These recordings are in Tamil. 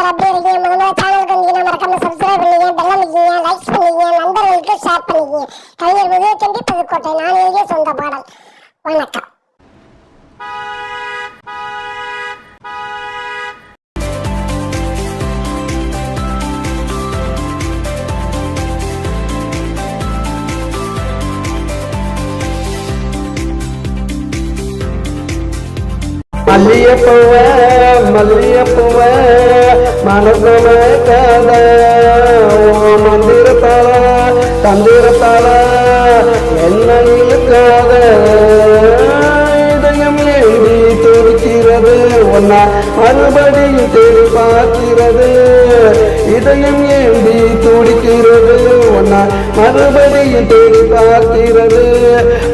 எப்படி இருக்கீங்க? முதல்ல சேனலுக்கு வந்தீங்கன்னா மறக்காம சப்ஸ்கிரைப் பண்ணீங்க, பெல் அமைக்கீங்க, லைக்ஸ் பண்ணீங்க, நண்பர்களுக்கு ஷேர் பண்ணீங்க. கவிஞர் விவேகண்டி புதுக்கோட்டை. நான் எழுதிய சொந்த பாடல். வணக்கம். மல்லியப்பூவே மல்லியப்பூவே மனசுல கத மந்திரத்தால தந்திரத்தால என்ன இழுக்காத இதயம் ஏந்தி துடிக்கிறது ஒன்னா மறுபடியும் தேடி பார்க்கிறது இதயம் ஏந்தி துடிக்கிறது ஒன்னா மறுபடியும் தேடி பார்க்கிறது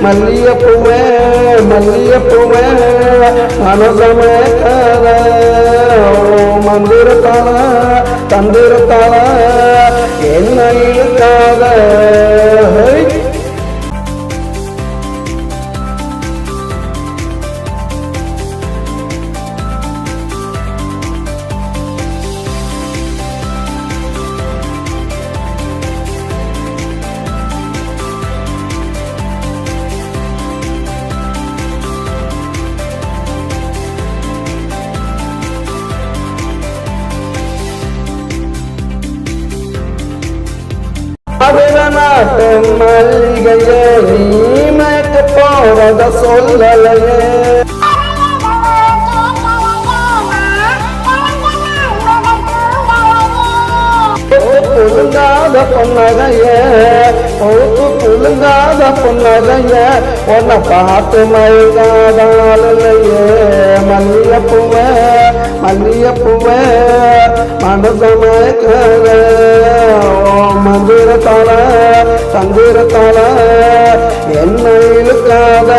மல்லியப்பூவே மல்லியப்பூவே மனசமே கத மந்திரத்தால தந்திரத்தால என்ன இழுக்காத நாட்டு மல்லிகையே நீ மேற்க போறத சொல்லலையே புழுங்காத பொன்னகைய பொழுப்பு புழுங்காத பொன்னகைய உன்னை பார்த்து மயங்காதாலையே மல்லியப்பூவே மல்லியப்பூவே மனசமயக்காத மந்திரத்தால தந்திரத்தால என்ன இழுக்காத